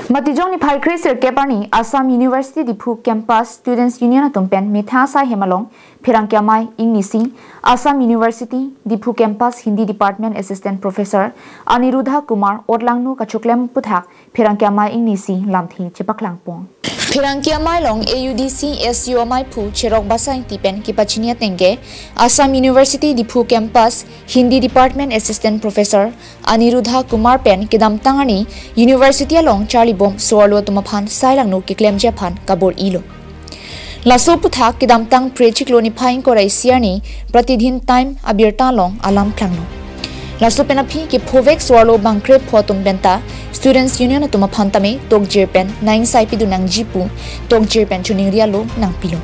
Matijong ni phai Chris Kepani Assam University Dipu Campus Students Union Tumpen Mitha Sai Hemalong pherangke amai Ingnisi Assam University Dipu Campus Hindi Department Assistant Professor Aniruddha Kumar Odlangnu Kachuklem Puthak pherangke amai Ingnisi lamthi chepaklangpong pherangke amai long AUDC SU amai phu cherok basai tipen kipachinia tenge Assam University Dipu Campus Hindi Department Assistant Professor Aniruddha Kumar pen kidam tangani University along Charlie bom swallow tumaphan sailang no kiklem japhan kabor ilo laso puthak kidam tang prechiklo ni phaing ko rai siani pratidhin time abirta long alam klangno laso penapi ki phovek swallow bangkre photum benta Students Union tumaphan tame tok jerpen nine sai pidu nang jipu tok jerpen chuning rialo nang pilo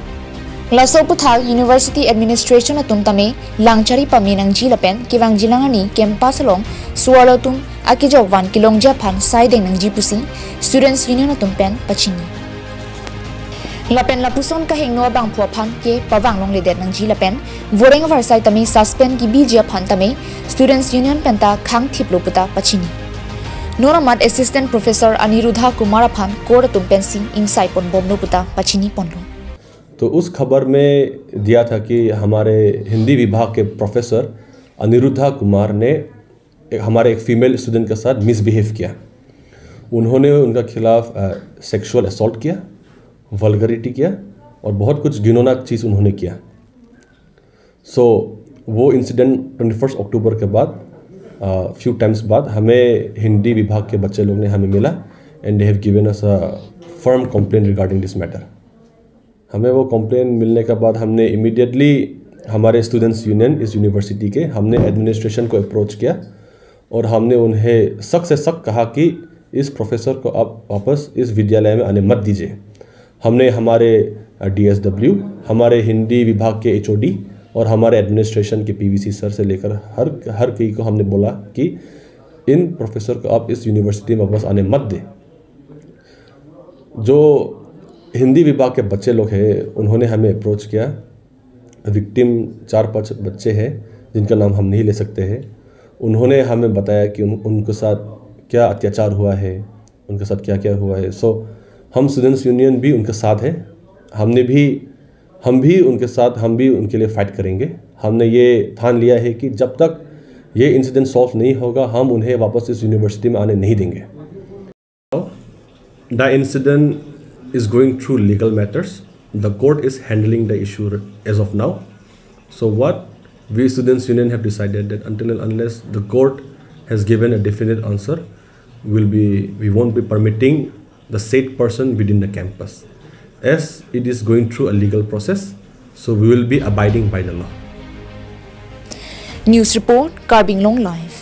laso puthak University Administration atum tame langchari pami nang jilapen kiwang jilangani campus long swallow tum akijok wan kilong japhan sai deng nang jipusi Students Union atum pen pachini lapen lapuson ka hengno bang phophan ke pawang long ledet nang jilapen voreng varsai tami suspend ki bija phan tame Students Union penta khang thiplo puta pachini Noramat Assistant Professor Aniruddha Kumar phan कोड तुमपेंसी इंसाई पन बोमनो पुता पचिनी पनलो तो उस खबर में दिया था कि हमारे हिंदी विभाग के प्रोफेसर अनिरुद्धा कुमार ने हमारे एक फीमेल स्टूडेंट के साथ मिसबिहेव किया उन्होंने उनका खिलाफ सेक्सुअल असॉल्ट किया वल्गरिटी किया और बहुत कुछ घिनौना चीज़ उन्होंने किया वो इंसिडेंट 21 अक्टूबर के बाद फ्यू टाइम्स बाद हमें हिंदी विभाग के बच्चे लोग ने हमें मिला and they have given us a firm complaint regarding this matter हमें वो कंप्लेंट मिलने के बाद हमने इमीडिएटली हमारे स्टूडेंट्स यूनियन इस यूनिवर्सिटी के हमने एडमिनिस्ट्रेशन को अप्रोच किया और हमने उन्हें सख्त से सख्त कहा कि इस प्रोफेसर को आप वापस इस विद्यालय में आने मत दीजिए हमने हमारे DSW हमारे हिंदी विभाग के HOD और हमारे एडमिनिस्ट्रेशन के PVC सर से लेकर हर कोई को हमने बोला कि इन प्रोफेसर को आप इस यूनिवर्सिटी में वापस आने मत दें जो हिंदी विभाग के बच्चे लोग हैं उन्होंने हमें अप्रोच किया विक्टिम 4-5 बच्चे हैं जिनका नाम हम नहीं ले सकते हैं उन्होंने हमें बताया कि उनके साथ क्या अत्याचार हुआ है उनके साथ क्या क्या हुआ है हम स्टूडेंट्स यूनियन भी उनके साथ हैं हम भी उनके साथ हम भी उनके लिए फ़ाइट करेंगे हमने ये ठान लिया है कि जब तक ये इंसिडेंट सॉल्व नहीं होगा हम उन्हें वापस इस यूनिवर्सिटी में आने नहीं देंगे the incident is going through legal matters. The court is handling the issue as of now. So what we Students Union have decided that until and unless the court has given a definite answer, we won't be permitting the said person within the campus. As it is going through a legal process, so we will be abiding by the law. News report, Karbing Long Live.